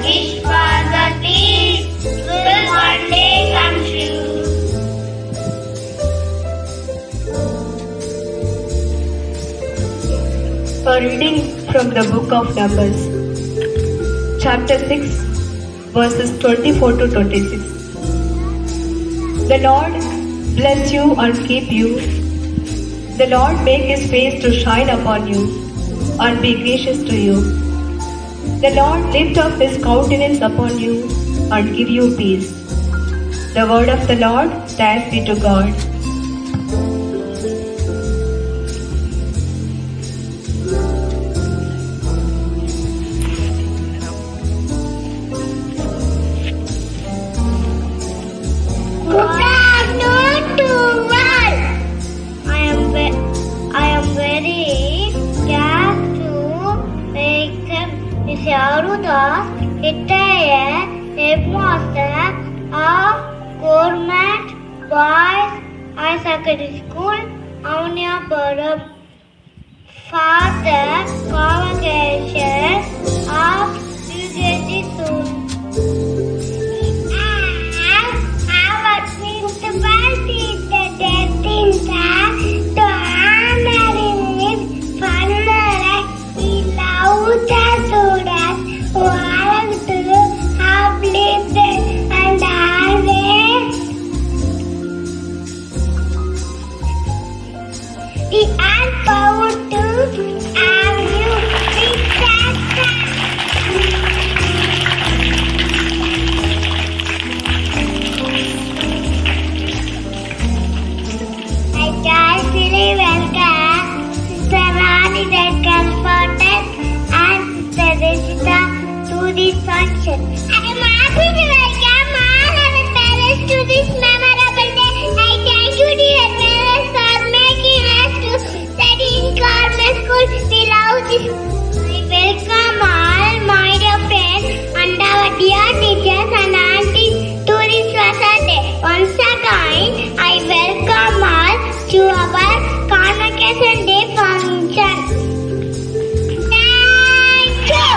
wish for the peace will one day come true. A reading from the book of Numbers, chapter 6, verses 24 to 26. The Lord bless you and keep you. The Lord make his face to shine upon you and be gracious to you. The Lord lift up his countenance upon you and give you peace. The word of the Lord, thanks be to God. Sharudas, retired headmaster of Government Boys High Secondary School, Avaniyapuram. Father, convocation of UKG soon. I am happy to welcome all our parents to this memorable day. I thank you, dear parents, for making us to study in Carmel School. We love this. I welcome all my dear friends and our dear teachers and aunties to this special day. Once again, I welcome all to our Convocation Day function. Thank you.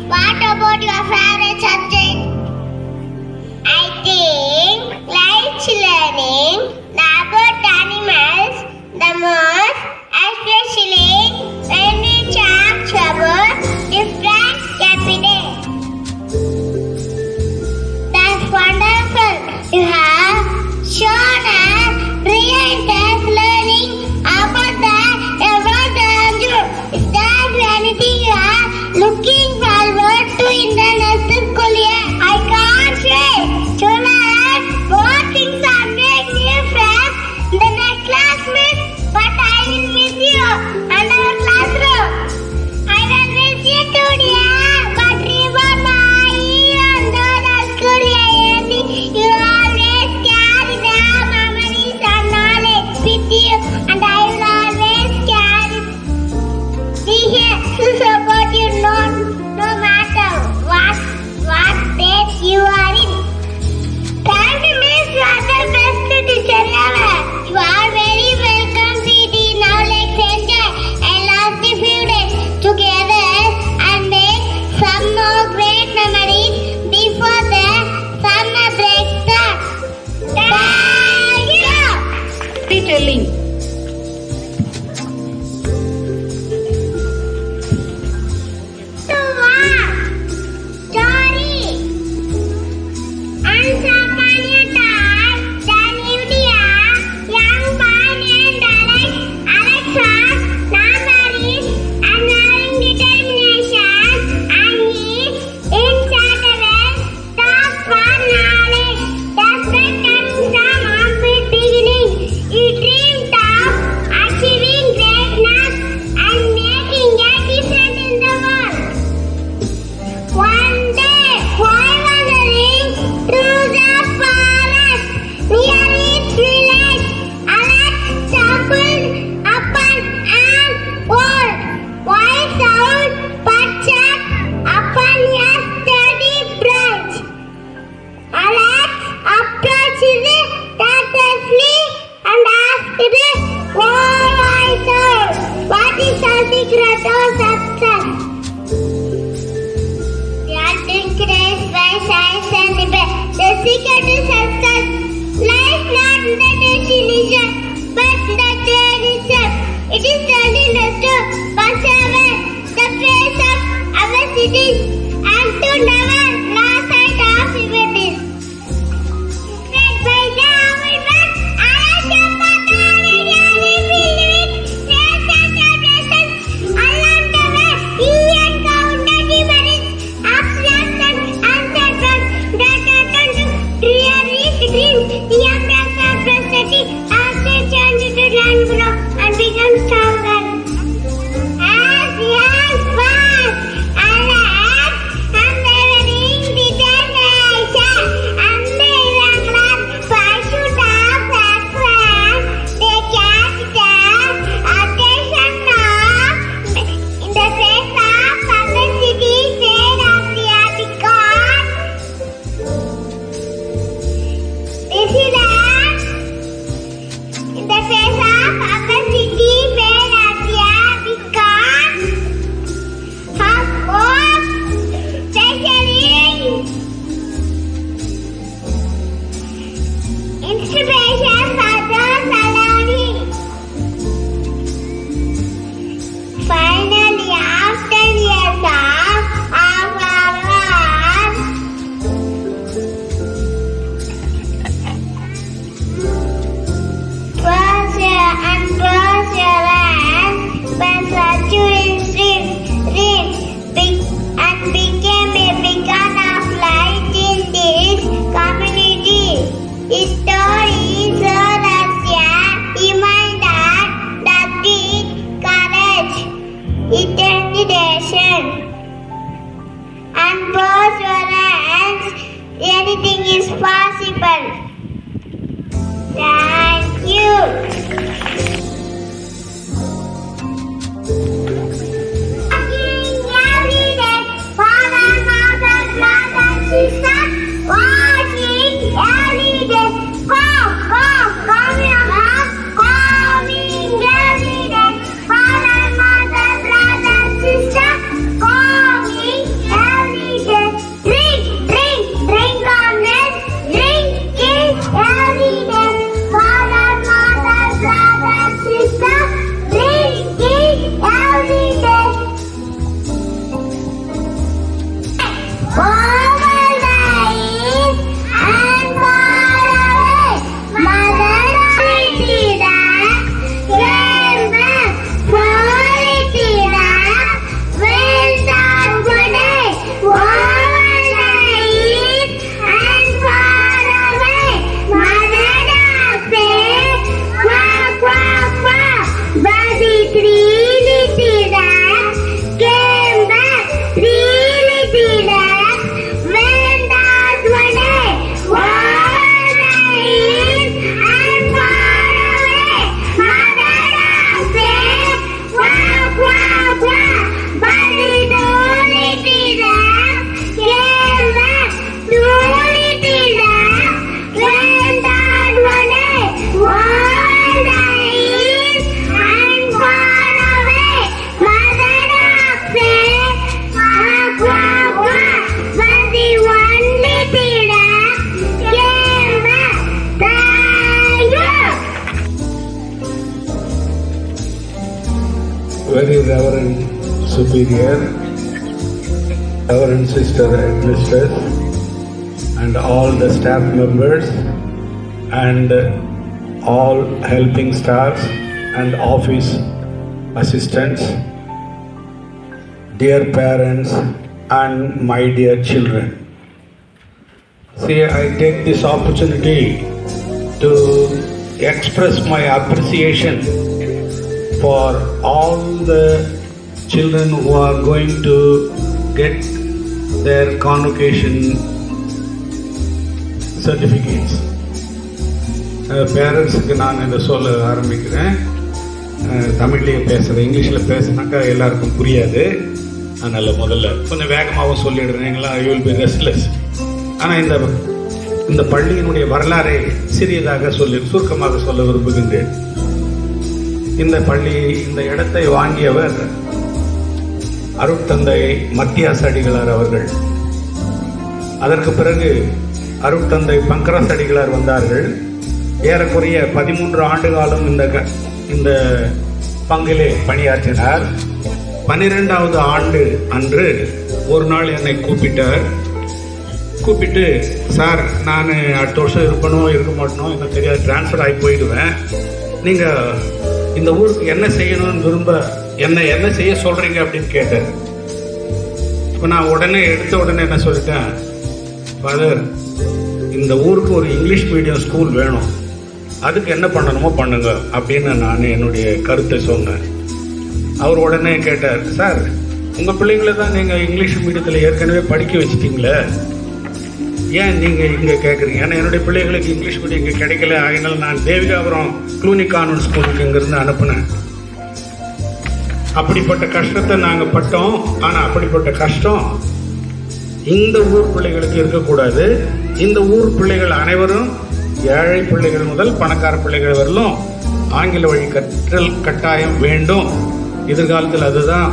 What about your favorite subject? I think like learning about animals the most, especially when we talk about different epidays. That's wonderful. You have shown us real interest learning about the zoo. Is there anything you are looking forward to in the next school year? I can't say. To learn more things and make new friends in the next classmates, but I will miss you and our classroom. I will miss you too, dear. But remember, even though the school year ending, you always carry the memories and knowledge with you, and I will always be here to support you no matter what state you are in. Thank you, Miss. You are the best teacher ever. You are very welcome, Sweetie. Now let's enjoy and last a few days together and make some more great memories before the summer break starts. Thank you. Storytelling. Fun science and repair. The secret to success lies not in the destination, but the journey itself. It is telling us to persevere the face of our cities and to never lose sight of humanities. Led by the women, our Shambhala really filled with grace and celebrations. Along the way, he encountered humanities, abstracts and setbacks that turned to realistic dreams. The embrace of prosperity as they changed into land grow and become stronger. As years passed, alas, unwavering determination and the irregular pursuit of success, they catch the attention of in the face of publicity, trade of the because resilience in the face of publicity, trade of the because of hope, especially inspiration for those around him. Finally, after years of work, perseverance, virtue and became a beacon of light in this community. His story serves as a reminder that with courage, determination, and perseverance, anything is possible. Thank you. Very Reverend Superior, Reverend Sister Headmistress, and all the staff members, and all helping staffs and office assistants, dear parents, and my dear children. See, I take this opportunity to express my appreciation for all the children who are going to get their convocation certificates. பேரண்ட்ஸுக்கு நான் இதை சொல்ல ஆரம்பிக்கிறேன். தமிழ்லேயே பேசுகிறேன், இங்கிலீஷில் பேசுனாக்கா எல்லாருக்கும் புரியாது. அதனால் முதல்ல கொஞ்சம் வேகமாகவும் சொல்லிடுறேங்களா, யூ வில் பி ரெஸ்ட்லெஸ். ஆனால் இந்த பள்ளியினுடைய வரலாறை சிறியதாக சுருக்கமாக சொல்ல விரும்புகின்றேன். இந்த பள்ளி, இந்த இடத்தை வாங்கியவர் அருட்தந்தை மத்தியாஸ் அடிகளார் அவர்கள். அதற்கு பிறகு அருட்தந்தை பங்கராஸ் அடிகளார் வந்தார்கள். ஏறக்குறைய 13 ஆண்டு காலம் இந்த பங்கிலே பணியாற்றினார். 12வது ஆண்டு அன்று ஒரு நாள் என்னை கூப்பிட்டு சார், நான் அடுத்த வருஷம் இருக்க மாட்டணும், எனக்கு தெரியாது, டிரான்ஸ்ஃபர் ஆகி போயிடுவேன். நீங்கள் இந்த ஊருக்கு என்ன செய்யணும்னு என்ன செய்ய சொல்கிறீங்க அப்படின்னு கேட்டார். இப்போ நான் எடுத்த உடனே என்ன சொல்லிட்டேன், ஃபாதர், இந்த ஊருக்கு ஒரு இங்கிலீஷ் மீடியம் ஸ்கூல் வேணும், அதுக்கு என்ன பண்ணணுமோ பண்ணுங்க அப்படின்னு நான் என்னுடைய கருத்தை சொன்னேன். அவர் உடனே கேட்டார், சார், உங்கள் பிள்ளைங்களை தான் நீங்கள் இங்கிலீஷ் மீடியத்தில் ஏற்கனவே படிக்க வச்சுட்டீங்களே, ஏன் நீங்கள் இங்கே கேட்குறீங்க? ஏன்னா என்னுடைய பிள்ளைகளுக்கு இங்கிலீஷ் மீடியம் இங்கே கிடைக்கல, அதனால் நான் தேவிகாபுரம் க்ளூனி கான்வென்ட் ஸ்கூலுக்கு இங்கேருந்து அனுப்புனேன். அப்படிப்பட்ட கஷ்டத்தை நாங்கள் பட்டோம். ஆனால் அப்படிப்பட்ட கஷ்டம் இந்த ஊர் பிள்ளைகளுக்கு இருக்கக்கூடாது. இந்த ஊர் பிள்ளைகள் அனைவரும், ஏழை பிள்ளைகள் முதல் பணக்கார பிள்ளைகள் வரலும், ஆங்கில வழி கற்றல் கட்டாயம் வேண்டும். எதிர்காலத்தில் அதுதான்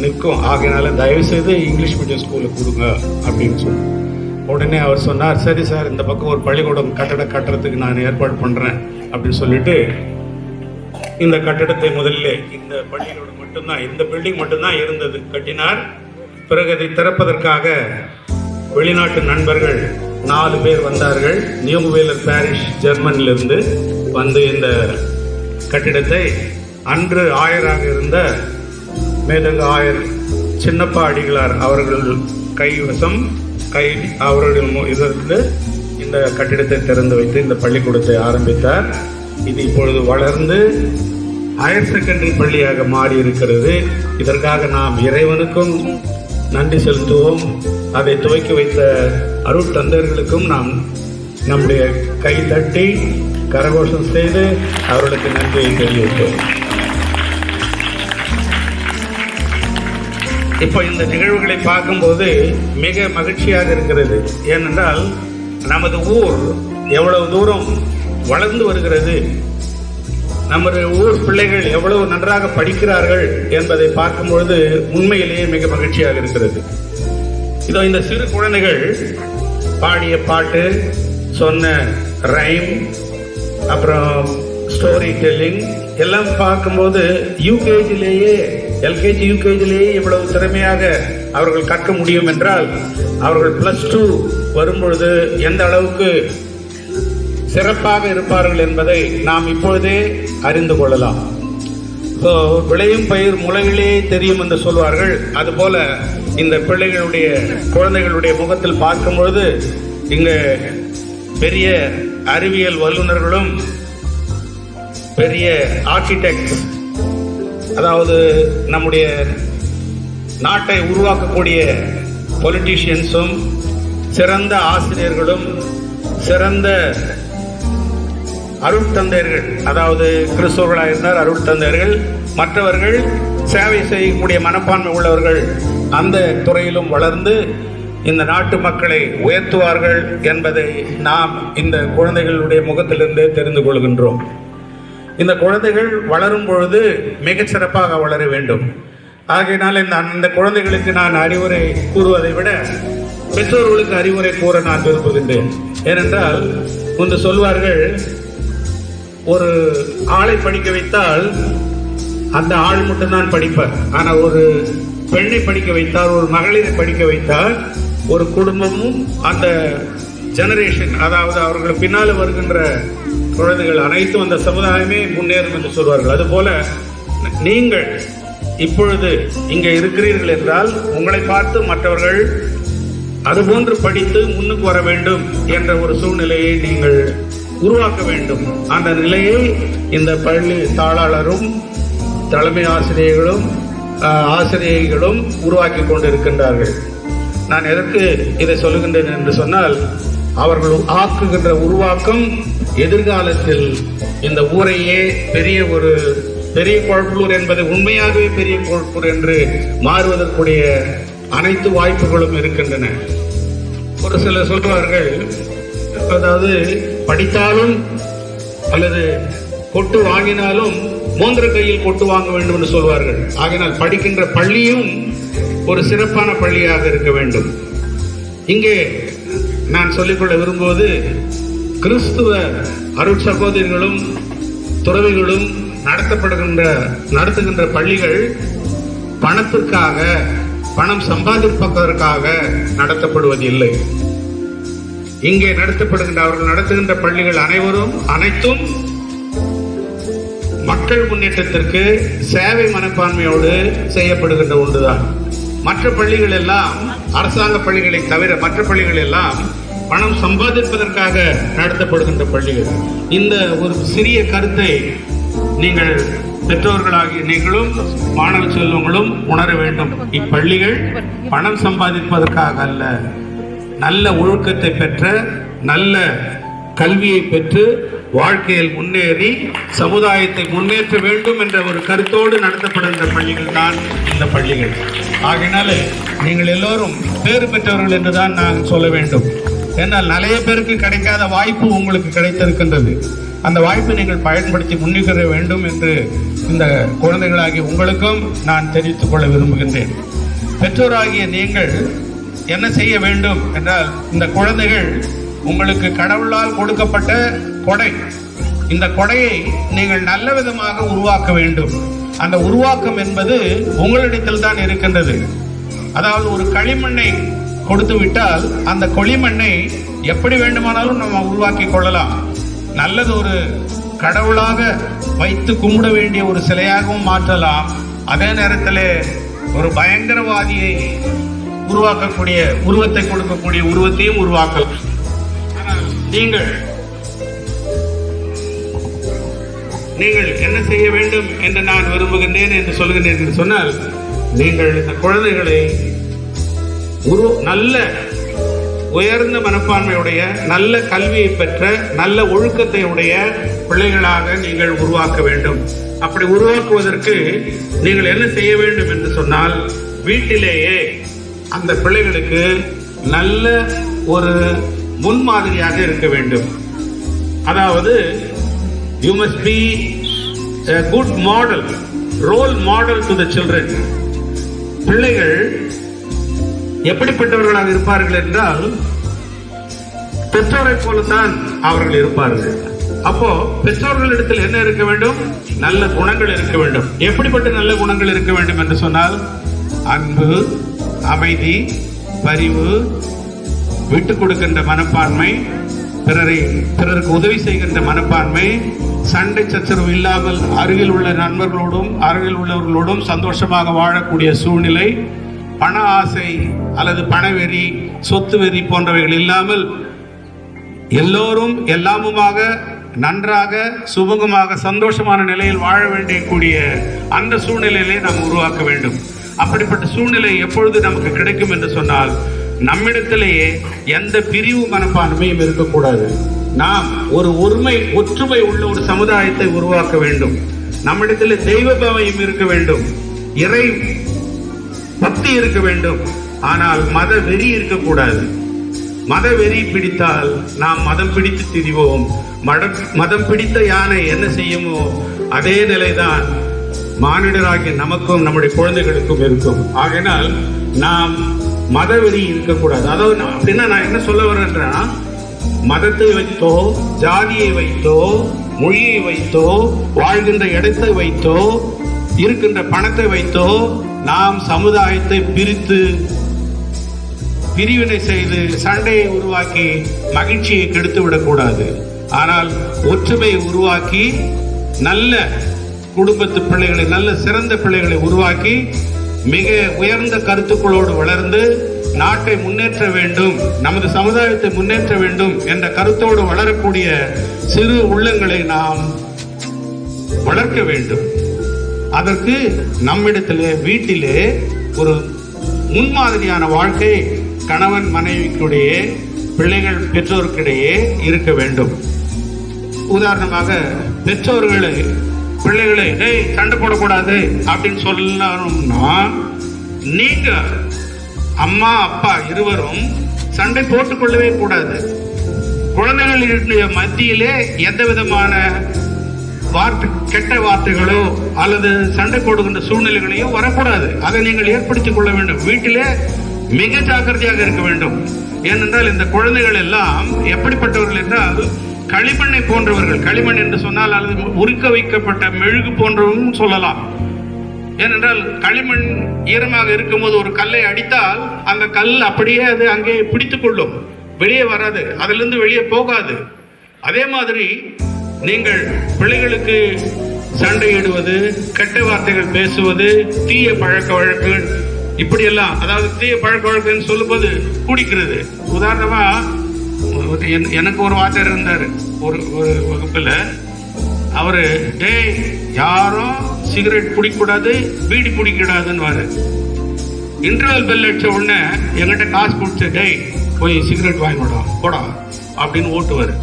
நிற்கும். ஆகையினால தயவுசெய்து இங்கிலீஷ் மீடியம் ஸ்கூலுக்கு கொடுங்க அப்படின்னு சொல்லி உடனே அவர் சொன்னார், சரி சார், இந்த பக்கம் ஒரு பள்ளிக்கூடம் கட்டுறதுக்கு நான் ஏற்பாடு பண்ணுறேன் அப்படின்னு சொல்லிட்டு இந்த கட்டடத்தை முதலில் இந்த பள்ளிக்கூடம் மட்டும்தான், இந்த பில்டிங் மட்டும்தான் இருந்தது, கட்டினார். பிறகு அதை திறப்பதற்காக வெளிநாட்டு நண்பர்கள் 4 பேர் வந்தார்கள். நியூவேலர் பாரிஷ் ஜெர்மனிலிருந்து வந்து இந்த கட்டிடத்தை அன்று ஆயராக இருந்த மேதகு ஆயர் சின்னப்பா அடிகளார் அவர்கள் அவர்கள் இதற்கு இந்த கட்டிடத்தை திறந்து வைத்து இந்த பள்ளிக்கூடத்தை ஆரம்பித்தார். இது இப்பொழுது வளர்ந்து ஹையர் செகண்டரி பள்ளியாக மாறி இருக்கிறது. இதற்காக நாம் இறைவனுக்கும் நன்றி செலுத்துவோம். அதை துவக்கி வைத்த அருட்தந்தர்களுக்கும் நாம் நம்முடைய கை தட்டி கரகோஷம் செய்து அவர்களுக்கு நன்றியை தெரிவித்தோம். இப்போ இந்த நிகழ்வுகளை பார்க்கும்போது மிக மகிழ்ச்சியாக இருக்கிறது. ஏனென்றால் நமது ஊர் எவ்வளவு தூரம் வளர்ந்து வருகிறது, நமது ஊர் பிள்ளைகள் எவ்வளவு நன்றாக படிக்கிறார்கள் என்பதை பார்க்கும்பொழுது உண்மையிலேயே மிக மகிழ்ச்சியாக இருக்கிறது. இதோ இந்த சிறு குழந்தைகள் பாடிய பாட்டு, சொன்ன ரைம், அப்புறம் ஸ்டோரி டெல்லிங் எல்லாம் பார்க்கும்போது எல்கேஜி யூகேஜிலேயே இவ்வளவு திறமையாக அவர்கள் கற்க முடியும் என்றால் அவர்கள் +2 வரும்பொழுது எந்த அளவுக்கு சிறப்பாக இருப்பார்கள் என்பதை நாம் இப்பொழுதே அறிந்து கொள்ளலாம். ஸோ விளையும் பயிர் முளையிலே தெரியும் என்று சொல்வார்கள். அதுபோல இந்த குழந்தைகளுடைய முகத்தில் பார்க்கும்பொழுது இங்கு பெரிய அறிவியல் வல்லுநர்களும் பெரிய ஆர்கிடெக்ட்ஸ், அதாவது நம்முடைய நாட்டை உருவாக்கக்கூடிய பொலிட்டீஷியன்ஸும், சிறந்த ஆசிரியர்களும், சிறந்த அருட்தந்தையர்கள், அதாவது கிறிஸ்தவர்களாக இருந்தால் அருட்தந்தையர்கள், மற்றவர்கள் சேவை செய்யக்கூடிய மனப்பான்மை உள்ளவர்கள் அந்த துறையிலும் வளர்ந்து இந்த நாட்டு மக்களை உயர்த்துவார்கள் என்பதை நாம் இந்த குழந்தைகளுடைய முகத்திலிருந்தே தெரிந்து கொள்கின்றோம். இந்த குழந்தைகள் வளரும் பொழுது மிகச் சிறப்பாக வளர வேண்டும். ஆகையினால் இந்த குழந்தைகளுக்கு நான் அறிவுரை கூறுவதை விட பெற்றோர்களுக்கு அறிவுரை கூற நான் விரும்புகின்றேன். ஏனென்றால் முன்பு சொல்வார்கள், ஒரு ஆளை படிக்க வைத்தால் அந்த ஆள் மட்டும்தான் படிப்பார். ஆனால் ஒரு பெண்ணை படிக்க வைத்தால், ஒரு மகளிரை படிக்க வைத்தால் ஒரு குடும்பமும் அந்த ஜெனரேஷன், அதாவது அவர்கள் பின்னால் வருகின்ற குழந்தைகள் அனைத்தும் அந்த சமுதாயமே முன்னேறும் என்று சொல்வார்கள். அதுபோல நீங்கள் இப்பொழுது இங்கே இருக்கிறீர்கள் என்றால் உங்களை பார்த்து மற்றவர்கள் அதுபோன்று படித்து முன்னுக்கு வர வேண்டும் என்ற ஒரு சூழ்நிலையை நீங்கள் உருவாக்க வேண்டும். அந்த நிலையை இந்த பள்ளி தாளாளரும் தலைமை ஆசிரியர்களும் உருவாக்கி கொண்டிருக்கின்றார்கள். நான் எதற்கு இதை சொல்லுகின்றேன் என்று சொன்னால், அவர்கள் ஆக்குகின்ற உருவாக்கம் எதிர்காலத்தில் இந்த ஊரையே பெரிய கொழப்பூர் என்பது உண்மையாகவே பெரிய கொழப்பூர் என்று மாறுவதற்குரிய அனைத்து வாய்ப்புகளும் இருக்கின்றன. ஒரு சிலர் சொல்வார்கள், அதாவது படித்தாலும் அல்லது கொட்டு வாங்கினாலும் மூன்ற கையில் கொட்டு வாங்க வேண்டும் என்று சொல்வார்கள். ஆகினால் படிக்கின்ற பள்ளியும் ஒரு சிறப்பான பள்ளியாக இருக்க வேண்டும். இங்கே நான் சொல்லிக்கொள்ள விரும்புவது, கிறிஸ்துவ அருட்சகோதரிகளும் துறவிகளும் நடத்துகின்ற பள்ளிகள் பணத்திற்காக, பணம் சம்பாதிப்பதற்காக நடத்தப்படுவதில்லை. இங்கே அவர்கள் நடத்துகின்ற பள்ளிகள் அனைத்தும் மக்கள் முன்னேற்றத்திற்கு சேவை மனப்பான்மையோடு செய்யப்படுகின்ற ஒன்றுதான். மற்ற பள்ளிகள் எல்லாம், அரசாங்க பள்ளிகளை தவிர மற்ற பள்ளிகள் எல்லாம் பணம் சம்பாதிப்பதற்காக நடத்தப்படுகின்ற பள்ளிகள். இந்த ஒரு சிறிய கருத்தை நீங்கள் பெற்றோர்களாகிய நீங்களும் மாணவ செல்வங்களும் உணர வேண்டும். இப்பள்ளிகள் பணம் சம்பாதிப்பதற்காக அல்ல, நல்ல ஒழுக்கத்தை பெற்ற, நல்ல கல்வியை பெற்று வாழ்க்கையில் முன்னேறி சமுதாயத்தை முன்னேற்ற வேண்டும் என்ற ஒரு கருத்தோடு நடத்தப்படுகின்ற பள்ளிகள் தான் இந்த பள்ளிகள். ஆகையினாலே நீங்கள் எல்லோரும் பேறு பெற்றவர்கள் என்றுதான் நான் சொல்ல வேண்டும். ஏன்னால் நிறைய பேருக்கு கிடைக்காத வாய்ப்பு உங்களுக்கு கிடைத்திருக்கின்றது. அந்த வாய்ப்பை நீங்கள் பயன்படுத்தி முன்னேற வேண்டும் என்று இந்த குழந்தைகளாகிய உங்களுக்கும் நான் தெரிவித்துக் கொள்ள விரும்புகின்றேன். பெற்றோராகிய நீங்கள் என்ன செய்ய வேண்டும் என்றால், இந்த குழந்தைகள் உங்களுக்கு கடவுளால் கொடுக்கப்பட்ட கொடை. இந்த கொடையை நீங்கள் நல்ல விதமாக உருவாக்க வேண்டும். அந்த உருவாக்கம் என்பது உங்களிடத்தில் தான் இருக்கின்றது. அதாவது ஒரு களிமண்ணை கொடுத்து விட்டால் அந்த களிமண்ணை எப்படி வேண்டுமானாலும் நம்ம உருவாக்கி கொள்ளலாம். நல்லது ஒரு கடவுளாக வைத்து கும்பிட வேண்டிய ஒரு சிலையாகவும் மாற்றலாம். அதே நேரத்தில் ஒரு பயங்கரவாதியை உருவாக்கக்கூடிய உருவத்தை கொடுக்கக்கூடிய உருவத்தையும் உருவாக்கலாம். நீங்கள் என்ன செய்ய வேண்டும் என்று நான் விரும்புகின்றேன் என்று சொல்கிறேன் என்று சொன்னால், நீங்கள் இந்த குழந்தைகளை நல்ல உயர்ந்த மனப்பான்மையுடைய, நல்ல கல்வியை பெற்ற, நல்ல ஒழுக்கத்தை உடைய பிள்ளைகளாக நீங்கள் உருவாக்க வேண்டும். அப்படி உருவாக்குவதற்கு நீங்கள் என்ன செய்ய வேண்டும் என்று சொன்னால், வீட்டிலேயே அந்த பிள்ளைகளுக்கு நல்ல ஒரு முன்மாதிரியாக இருக்க வேண்டும். அதாவது you must be a good model, role model to the children. பிள்ளைகள் எப்படிப்பட்டவர்களாக இருப்பார்கள் என்றால், பெற்றோரை போலத்தான் அவர்கள் இருப்பார்கள். அப்போ பெற்றோர்களிடத்தில் என்ன இருக்க வேண்டும்? நல்ல குணங்கள் இருக்க வேண்டும். எப்படிப்பட்ட நல்ல குணங்கள் இருக்க வேண்டும் என்று சொன்னால், அன்பு, அமைதி, பரிவு, விட்டு கொடுக்கின்ற மனப்பான்மை, பிறருக்கு உதவி செய்கின்ற மனப்பான்மை, சண்டை சச்சரவு இல்லாமல் அருகில் உள்ள நண்பர்களோடும் அருகில் உள்ளவர்களோடும் சந்தோஷமாக வாழக்கூடிய சூழ்நிலை, பண ஆசை அல்லது பணவெறி, சொத்து வெறி போன்றவைகள் இல்லாமல் எல்லோரும் எல்லாமுமாக நன்றாக சுமூகமாக சந்தோஷமான நிலையில் வாழ வேண்டிய அந்த சூழ்நிலையிலே நாம் உருவாக்க வேண்டும். அப்படிப்பட்ட சூழ்நிலை எப்பொழுது நமக்கு கிடைக்கும் என்று சொன்னால், நம்மிடத்திலேயே எந்த பிரிவு மனப்பான்மையும் இருக்கக்கூடாது. நாம் ஒரு ஒற்றுமை உள்ள ஒரு சமுதாயத்தை உருவாக்க வேண்டும். நம்மிடத்தில் தெய்வ பயம் இருக்க வேண்டும், இறை பக்தி இருக்க வேண்டும். ஆனால் மத வெறி இருக்கக்கூடாது. மத வெறி பிடித்தால் நாம் மதம் பிடித்து திரிவோம். மதம் பிடித்த யானை என்ன செய்யுமோ அதே நிலைதான் மானிடராகிய நமக்கும் நம்முடைய குழந்தைகளுக்கும் இருக்கும். ஆகையினால் நாம் மதவெறி இருக்கக்கூடாது. அதாவது அப்படின்னா நான் என்ன சொல்ல வரேன்னா, மதத்தை வைத்தோ, ஜாதியை வைத்தோ, மொழியை வைத்தோ, வாழ்கின்ற இடத்தை வைத்தோ, இருக்கின்ற பணத்தை வைத்தோ நாம் சமுதாயத்தை பிரிவினை செய்து சண்டையை உருவாக்கி மகிழ்ச்சியை கெடுத்து விடக்கூடாது. ஆனால் ஒற்றுமையை உருவாக்கி நல்ல குடும்பத்து பிள்ளைகளை, நல்ல சிறந்த பிள்ளைகளை உருவாக்கி மிக உயர்ந்த கருத்துக்களோடு வளர்ந்து நாட்டை முன்னேற்ற வேண்டும், நமது சமுதாயத்தை முன்னேற்ற வேண்டும் என்ற கருத்தோடு வளரக்கூடிய சிறு உள்ளங்களை நாம் வளர்க்க வேண்டும். அதற்கு நம்மிடத்திலே வீட்டிலே ஒரு முன்மாதிரியான வாழ்க்கை கணவன் மனைவிக்கிடையே, பிள்ளைகள் பெற்றோருக்கிடையே இருக்க வேண்டும். உதாரணமாக பெற்றோர்களை பிள்ளைகளை சண்டை போடக்கூடாது அப்படின்னு சொல்லணும்னா, நீங்க அம்மா அப்பா இருவரும் சண்டை போட்டுக்கொள்ளவே கூடாது. குழந்தைகளுடைய மத்தியிலே எந்த விதமான கெட்ட வார்த்தைகளோ அல்லது சண்டை போடுகின்ற சூழ்நிலைகளையோ வரக்கூடாது. அதை நீங்கள் ஏற்படுத்திக் கொள்ள வேண்டும். வீட்டிலே மிக ஜாக்கிரதையாக இருக்க வேண்டும். ஏனென்றால் இந்த குழந்தைகள் எல்லாம் எப்படிப்பட்டவர்கள் என்றால் களிமண்ணை போன்றவர்கள். களிமண் என்று சொன்னால் அல்லது உருக்க வைக்கப்பட்ட மெழுகு போன்றவரும் சொல்லலாம். ஏனென்றால் களிமண் ஈரமாக இருக்கும்போது ஒரு கல்லை அடித்தால் அந்த கல் அப்படியே அது அங்கே பிடித்து கொள்ளும், வெளியே வராது, அதிலிருந்து வெளியே போகாது. அதே மாதிரி நீங்கள் பிள்ளைகளுக்கு சண்டையிடுவது, கெட்ட வார்த்தைகள் பேசுவது, தீய பழக்க வழக்குகள், இப்படியெல்லாம், அதாவது தீய பழக்க வழக்குன்னு சொல்லும்போது குடிக்கிறது. உதாரணமா எனக்கு ஒரு வாத்தியார் இருந்தார் ஒரு வகுப்புல. அவரு டேய் யாரும் சிகரெட் பிடிக்கூடாது, பீடி பிடிக்கூடாதுன்னு இன்டர்வல் பெல் அடிச்ச உடனே எங்கிட்ட காசு கொடுத்து டேய் போய் சிகரெட் வாங்கி போடா அப்படின்னு ஓட்டுவார்.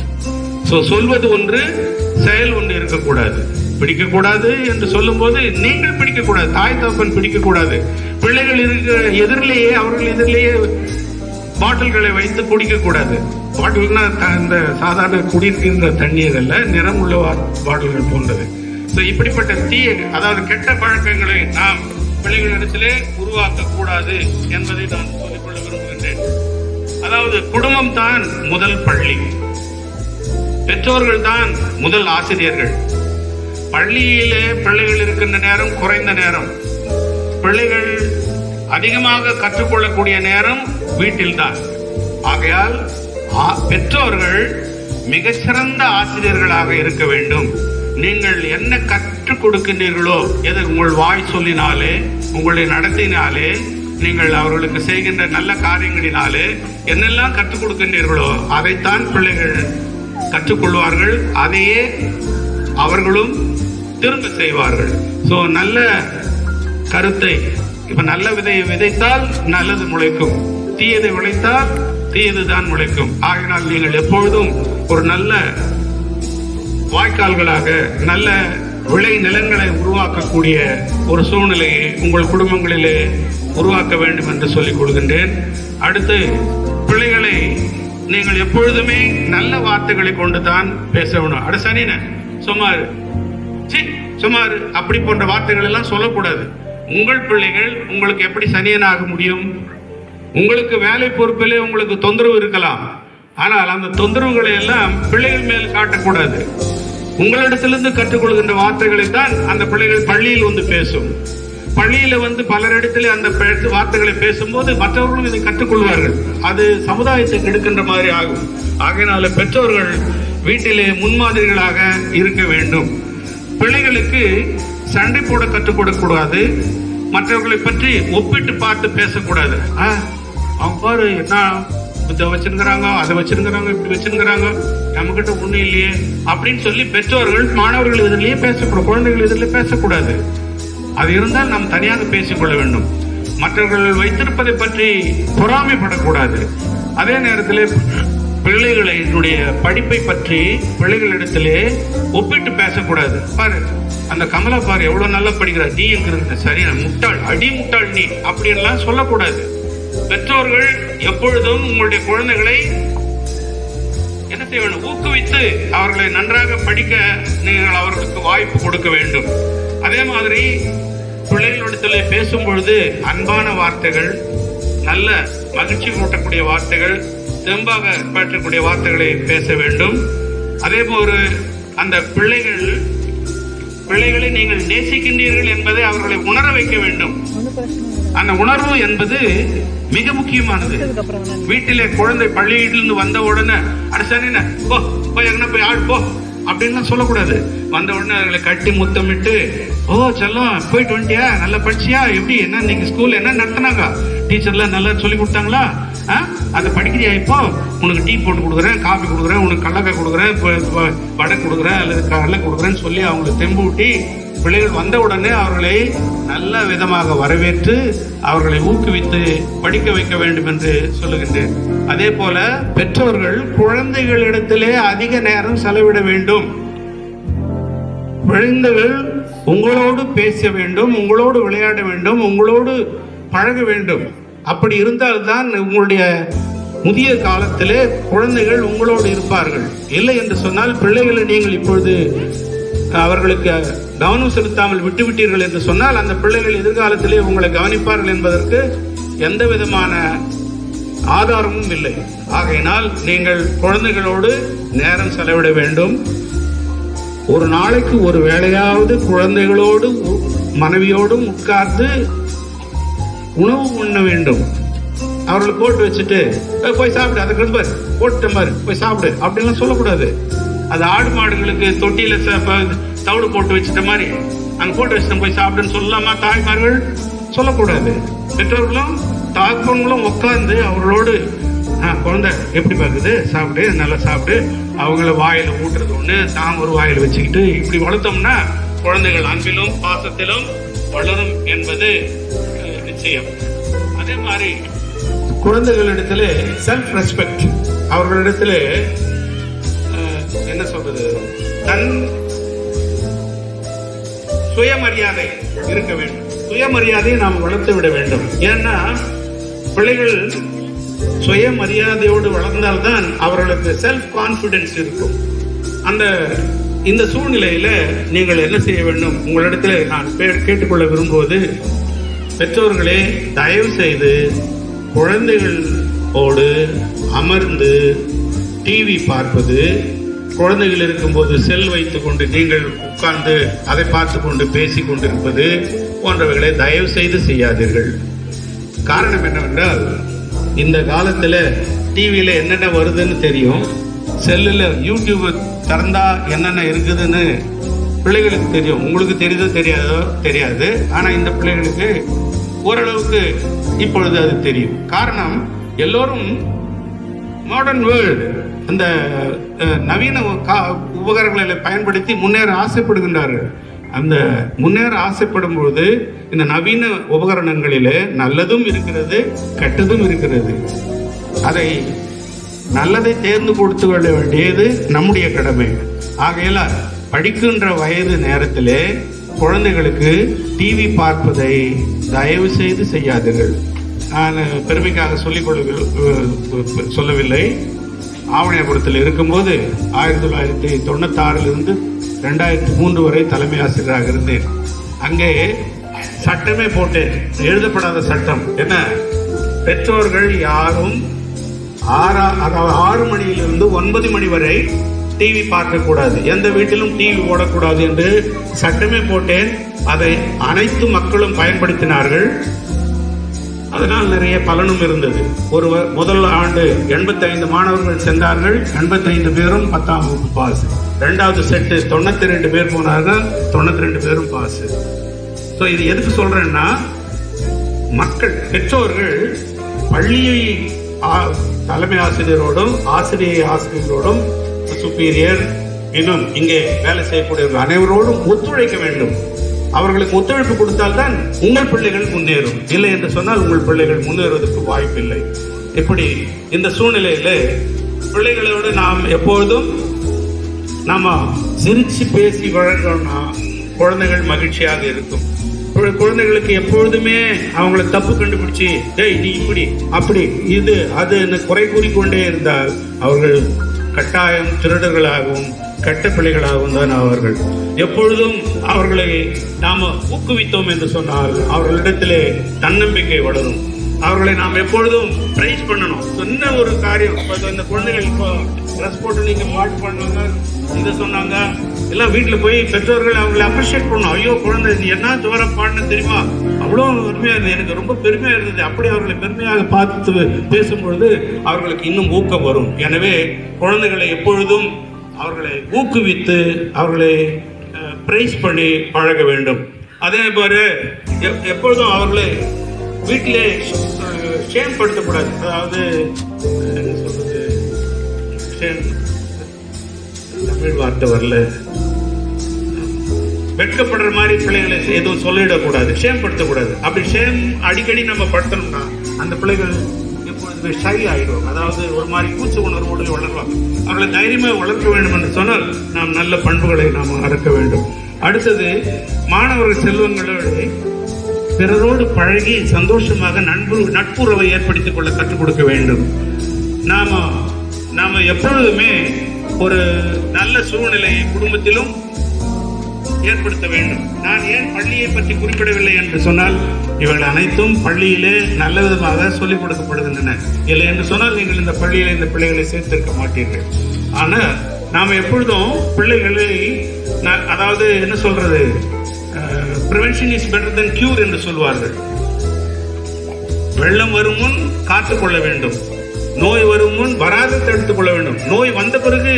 ஸோ சொல்வது ஒன்று, செயல் ஒன்று இருக்கக்கூடாது. பிடிக்கக்கூடாது என்று சொல்லும் போது நீங்கள் பிடிக்கக்கூடாது, தாய் தகப்பன் பிடிக்கக்கூடாது. பிள்ளைகள் இருக்கிற எதிரிலேயே, அவர்கள் எதிரிலேயே பாட்டில்களை வைத்து குடிக்கக்கூடாது. பாட்டில்னா இந்த சாதாரண குடிக்கின்ற தண்ணீர் அல்ல, நிறம் உள்ள பாட்டில்கள் போன்றது. ஸோ இப்படிப்பட்ட தீய, அதாவது கெட்ட பழக்கங்களை நாம் பிள்ளைகளிடத்திலே உருவாக்கக்கூடாது என்பதை நான் சொல்லிக்கொள்ள விரும்புகின்றேன். அதாவது குடும்பம் தான் முதல் பள்ளி, பெற்றோர்கள் தான் முதல் ஆசிரியர்கள். பள்ளியிலே பிள்ளைகள் இருக்கின்ற நேரம் குறைந்த நேரம், பிள்ளைகள் அதிகமாக கற்றுக்கொள்ளக்கூடிய நேரம் வீட்டில்தான். ஆகையால் பெற்றோர்கள் மிகச்சிறந்த ஆசிரியர்களாக இருக்க வேண்டும். நீங்கள் என்ன கற்றுக் கொடுக்கின்றீர்களோ, எது உங்கள் வாய் சொல்லினாலே, உங்களுடைய நடத்தினாலே, நீங்கள் அவர்களுக்கு செய்கின்ற நல்ல காரியங்களினாலே என்னெல்லாம் கற்றுக் கொடுக்கின்றீர்களோ அதைத்தான் பிள்ளைகள் கற்றுக்கொள்வார்கள். அதையே அவர்களும் திரும்ப செய்வார்கள். ஸோ நல்ல கருத்தை, இப்ப நல்ல விதையை விதைத்தால் நல்லது முளைக்கும், தீயதை விளைத்தால் தீயது தான் முளைக்கும். ஆகினால் நீங்கள் எப்பொழுதும் ஒரு நல்ல வாய்க்கால்களாக, நல்ல விளை நிலங்களை உருவாக்கக்கூடிய ஒரு சூழ்நிலையை உங்கள் குடும்பங்களிலே உருவாக்க வேண்டும் என்று சொல்லிக் கொள்கின்றேன். அடுத்து, பிள்ளைகளை நீங்கள் எப்பொழுதுமே நல்ல வார்த்தைகளை கொண்டு தான் பேச வேணும். அட சனின சுமார் சுமார் அப்படி போன்ற வார்த்தைகள் எல்லாம் சொல்லக்கூடாது. உங்கள் பிள்ளைகள் உங்களுக்கு எப்படி சனியனாக முடியும்? உங்களுக்கு வேலை பொறுப்பிலே உங்களுக்கு தொந்தரவு இருக்கலாம், ஆனால் அந்த தொந்தரவுகளை எல்லாம் பிள்ளைகள் மேல் காட்டக்கூடாது. உங்களிடத்திலிருந்து கற்றுக்கொள்கின்ற வார்த்தைகளை தான் அந்த பிள்ளைகள் பள்ளியில் வந்து பேசும். பள்ளியில வந்து பலரிடத்திலே அந்த வார்த்தைகளை பேசும்போது மற்றவர்களும் இதை கற்றுக்கொள்வார்கள். அது சமுதாயத்துக்கு எடுக்கின்ற மாதிரி ஆகும். ஆகையினால பெற்றோர்கள் வீட்டிலே முன்மாதிரிகளாக இருக்க வேண்டும். பிள்ளைகளுக்கு சண்டை போட கற்றுக் கொடுக்கக்கூடாது. மற்றவர்களை பற்றி ஒப்பிட்டு பார்த்து பேசக்கூடாது. அவங்க பாரு என்ன இதை வச்சிருக்கிறாங்க, அதை வச்சிருக்கிறாங்க, இப்படி வச்சிருக்கிறாங்க, நம்ம கிட்ட ஒண்ணும் இல்லையே அப்படின்னு சொல்லி பெற்றோர்கள் மாணவர்கள் எதிரிலேயே பேசக்கூடாது, குழந்தைகள் எதிரிலே பேசக்கூடாது. அது இருந்தால் நாம் தனியாக பேசிக்கொள்ள வேண்டும். மற்றவர்கள் வைத்திருப்பதை பற்றி பொறாமைப்படக்கூடாது. அதே நேரத்தில் பிள்ளைகளினுடைய படிப்பை பற்றி பிள்ளைகளிடத்திலே ஒப்பிட்டு பேசக்கூடாது. பாரு அந்த கமலா பாரு எவ்வளவு நல்லா படிக்கிறார், நீ என்கிறது சரி முட்டாள், அடி முட்டாள் நீ அப்படின்லாம் சொல்லக்கூடாது. பெற்றோர்கள் எப்பொழுதும் உங்களுடைய குழந்தைகளை என்ன செய்ய வேண்டும்? ஊக்குவித்து அவர்களை நன்றாக படிக்க நீங்கள் அவர்களுக்கு வாய்ப்பு கொடுக்க வேண்டும். அதே மாதிரி பிள்ளைகளிடத்தில் பேசும் பொழுது அன்பான வார்த்தைகள், நல்ல மகிழ்ச்சி கூட்டக்கூடிய வார்த்தைகள், தெம்பாக பேசக்கூடிய வார்த்தைகளை பேச வேண்டும். அதே போல அந்த பிள்ளைகளை நீங்கள் நேசிக்கின்றீர்கள் என்பதை அவர்களை உணர வைக்க வேண்டும். அந்த உணர்வு என்பது மிக முக்கியமானது. வீட்டிலே குழந்தை பள்ளியிலிருந்து வந்த உடனே அரசன போய் எங்கன்னா போய் ஆடு போ அப்படின்னு சொல்லக்கூடாது. வந்த உடனே அவர்களை கட்டி முத்தமிட்டு, ஓ செல்லம் போயிட்டு வந்துட்டியா, நல்லா படிச்சியா, எப்படி என்ன இன்னைக்கு ஸ்கூல்ல என்ன நடத்தினாங்க, டீச்சர்லாம் நல்லா சொல்லி கொடுத்தாங்களா, அதை படிக்கிறியா, இப்போ உனக்கு டீ போட்டு கொடுக்குறேன், காஃபி கொடுக்குறேன், உனக்கு கடலக்காய் கொடுக்குறேன், வடை கொடுக்குறேன் அல்லது கடலை கொடுக்குறேன்னு சொல்லி அவங்களை தெம்பூட்டி பிள்ளைகள் வந்த உடனே அவர்களை நல்ல விதமாக வரவேற்று அவர்களை ஊக்குவித்து படிக்க வைக்க வேண்டும் என்று சொல்லுகின்றேன். அதே போல பெற்றோர்கள் குழந்தைகளிடத்திலே அதிக நேரம் செலவிட வேண்டும். குழந்தைகள் உங்களோடு பேச வேண்டும், உங்களோடு விளையாட வேண்டும், உங்களோடு பழக வேண்டும். அப்படி இருந்தால்தான் உங்களுடைய முதிய காலத்திலே குழந்தைகள் உங்களோடு இருப்பார்கள். இல்லை என்று சொன்னால் பிள்ளைகளை நீங்கள் இப்பொழுது அவர்களுக்கு கவனம் செலுத்தாமல் விட்டுவிட்டீர்கள் என்று சொன்னால் அந்த பிள்ளைகள் எதிர்காலத்திலே உங்களை கவனிப்பார்கள் என்பதற்கு எந்த விதமான ஆதாரமும் இல்லை. ஆகையினால் நீங்கள் குழந்தைகளோடு நேரம் செலவிட வேண்டும். ஒரு நாளைக்கு ஒரு வேளையாவது குழந்தைகளோடு மனைவியோடும் உட்கார்ந்து உணவு உண்ண வேண்டும். அவர்களை போட்டு வச்சுட்டு போய் சாப்பிடு, அதுக்கு பாரு போட்டுட்டேன் பாரு போய் சாப்பிடு அப்படின்லாம் சொல்லக்கூடாது. அது ஆடு மாடுகளுக்கு தொட்டியில தவிடு போட்டு வச்சுட்ட மாதிரி அங்கே போட்டு வச்சுட்டேன் போய் சாப்பிடுன்னு சொல்லலாமா? தாய்மார்கள் சொல்லக்கூடாது. பெற்றோர்களும் தாய்ப்பன்களும் உட்கார்ந்து அவர்களோடு குழந்தை எப்படி பார்க்குது, சாப்பிடு, நல்லா சாப்பிடு, அவங்கள வாயில் ஊட்டுறது ஒன்று, தான் ஒரு வாயில் வச்சுக்கிட்டு இப்படி வளர்த்தோம்னா குழந்தைகள் அன்பிலும் பாசத்திலும் வளரும் என்பது நிச்சயம். அதே மாதிரி குழந்தைகளிடத்துல செல்ஃப் ரெஸ்பெக்ட், அவர்களிடத்துல என்ன சொல்றது, தன் சுயமரியாதை இருக்க வேண்டும். சுயமரியாதையை நாம் வளர்த்து விட வேண்டும். ஏன்னா பிள்ளைகள் சுயமரியாதையோடு வளர்ந்தால்தான் அவர்களுக்கு செல்ஃப் கான்பிடன்ஸ் இருக்கும். இந்த சூழ்நிலையில நீங்கள் என்ன செய்ய வேண்டும்? உங்களிடத்துல நான் கேட்டுக்கொள்ள விரும்புவது, பெற்றோர்களே தயவு செய்து குழந்தைகளோடு அமர்ந்து டிவி பார்ப்பது, குழந்தைகள் இருக்கும்போது செல் வைத்துக் கொண்டு நீங்கள் உட்கார்ந்து அதை பார்த்து கொண்டு பேசிக் கொண்டிருப்பது போன்றவைகளை தயவு செய்து செய்யாதீர்கள். காரணம் என்னவென்றால், இந்த காலத்தில் டிவியில் என்னென்ன வருதுன்னு தெரியும், செல்லில் யூடியூப் திறந்தா என்னென்ன இருக்குதுன்னு பிள்ளைகளுக்கு தெரியும். உங்களுக்கு தெரியுதோ தெரியாது. ஆனால் இந்த பிள்ளைகளுக்கு ஓரளவுக்கு இப்பொழுது அது தெரியும். காரணம், எல்லோரும் மாடர்ன் வேர்ல்டு, அந்த நவீன உபகரணங்களை பயன்படுத்தி முன்னேற ஆசைப்படுகின்றார்கள். அந்த முன்னேற ஆசைப்படும் பொழுது இந்த நவீன உபகரணங்களிலே நல்லதும் இருக்கிறது, கெட்டதும் இருக்கிறது. அதை நல்லதை தேர்ந்து கொடுத்து கொள்ள வேண்டியது நம்முடைய கடமை. ஆகையால படிக்கின்ற வயது நேரத்திலே குழந்தைகளுக்கு டிவி பார்ப்பதை தயவு செய்து செய்யாதீர்கள். நான் பெருமைக்காக சொல்லவில்லை. ஆவணியாபுரத்தில் இருக்கும்போது 1996 2003 வரை தலைமை ஆசிரியராக இருந்தேன். அங்கே சட்டமே போட்டேன், எழுதப்படாத சட்டம். என்ன, பெற்றோர்கள் யாரும் 6 மணியிலிருந்து 9 மணி வரை டிவி பார்க்கக்கூடாது, எந்த வீட்டிலும் டிவி ஓடக்கூடாது என்று சட்டமே போட்டேன். அதை அனைத்து மக்களும் பயன்படுத்தினார்கள். அதனால் நிறைய பலனும் இருந்தது. முதல் ஆண்டு 85 மாணவர்கள் சென்றார்கள். 85 பேரும் 10ஆம் வகுப்பு பாஸ். இரண்டாவது செட்டு 92 பேர் போனார்கள், 92 பேரும் பாஸ். ஸோ இது எதுக்கு சொல்றேன்னா, மக்கள் பெற்றோர்கள் பள்ளியை தலைமை ஆசிரியரோடும் ஆசிரியரோடும் சுப்பீரியர் இன்னும் இங்கே வேலை செய்யக்கூடியவர்கள் அனைவரோடும் ஒத்துழைக்க வேண்டும். அவர்களுக்கு ஒத்துழைப்பு கொடுத்தால்தான் உங்கள் பிள்ளைகள் முன்னேறும். இல்லை என்று சொன்னால் உங்கள் பிள்ளைகள் முன்னேறுவதற்கு வாய்ப்பில்லை. இப்படி இந்த சூழ்நிலையில பிள்ளைகளோடு நாம் எப்பொழுதும் நாம சிரிச்சு பேசி வழங்கணும்னா குழந்தைகள் மகிழ்ச்சியாக இருக்கும். குழந்தைகளுக்கு எப்பொழுதுமே அவங்களை தப்பு கண்டுபிடிச்சு, டேய் நீ இப்படி அப்படி இது அதுன்னு குறை கூறிக்கொண்டே இருந்தால் அவர்கள் கட்டாயம் திருடர்களாகவும் கெட்ட பிள்ளைகளாகவும் தான் அவர்கள். எப்பொழுதும் அவர்களை நாம ஊக்குவித்தோம் என்று சொன்னால் அவர்களிடத்திலே தன்னம்பிக்கை வளரும். அவர்களை நாம் எப்பொழுதும் பிரைஸ் பண்ணணும். சின்ன ஒரு காரியம், இந்த குழந்தைகள் இப்போ ட்ரெஸ் போட்டு நீங்க பாட்டு பண்ணாங்க, இதை சொன்னாங்க, எல்லாம் வீட்டில் போய் பெற்றோர்கள் அவங்களை அப்ரிஷியேட் பண்ணணும். ஐயோ குழந்தை நீ என்ன ஜோர பாடின தெரியுமா, அவ்வளோ பெருமையா இருந்தது, எனக்கு ரொம்ப பெருமையா இருந்தது. அப்படி அவர்களை பெருமையாக பார்த்து பேசும்பொழுது அவர்களுக்கு இன்னும் ஊக்கம் வரும். எனவே குழந்தைகளை எப்பொழுதும் அவர்களை ஊக்குவித்து அவர்களை பிரைஸ் பண்ணி பழக வேண்டும். அதே மாதிரி எப்பொழுதும் அவர்களை வீட்டிலே ஷேம் படுத்தக்கூடாது. அதாவது என்ன சொல்றது, தமிழ் வார்த்தை வரல, வெட்கப்படுற மாதிரி பிள்ளைகளை எதுவும் சொல்லிடக்கூடாது, ஷேம் படுத்தக்கூடாது. அப்படி ஷேம் அடிக்கடி நம்ம படுத்தணும்னா அந்த பிள்ளைகள் எப்பொழுதுமே ஷை ஆகிடும். அதாவது ஒரு மாதிரி கூச்ச உணர்வோடு வளருவாங்க. அவர்களை தைரியமாக வளர்க்க வேண்டும் என்று சொன்னால் நாம் நல்ல பண்புகளை நாம் அடக்க வேண்டும். அடுத்தது, மாணவர்கள் செல்வங்களோடு பிறரோடு பழகி சந்தோஷமாக நட்புறவை ஏற்படுத்திக் கொள்ள கற்றுக் கொடுக்க வேண்டும். நாம எப்பொழுதுமே ஒரு நல்ல சூழ்நிலையை குடும்பத்திலும் ஏற்படுத்த வேண்டும். நான் ஏன் பள்ளியை பற்றி குறிப்பிடவில்லை என்று சொன்னால், இவைகள் அனைத்தும் பள்ளியிலே நல்ல விதமாக சொல்லிக் கொடுக்கப்படுகின்றன. இல்லை என்று சொன்னால் நீங்கள் இந்த பள்ளியில் இந்த பிள்ளைகளை சேர்த்திருக்க மாட்டீர்கள். ஆனால் நாம் எப்பொழுதும் பிள்ளைகளை அதாவது என்ன சொல்றது, prevention is better then cure என்று சொல்வார்கள். வெள்ளம் வரும் முன் காத்துக்கொள்ள வேண்டும், நோய் வரும் முன் வராது தடுத்துக் கொள்ள வேண்டும். நோய் வந்த பிறகு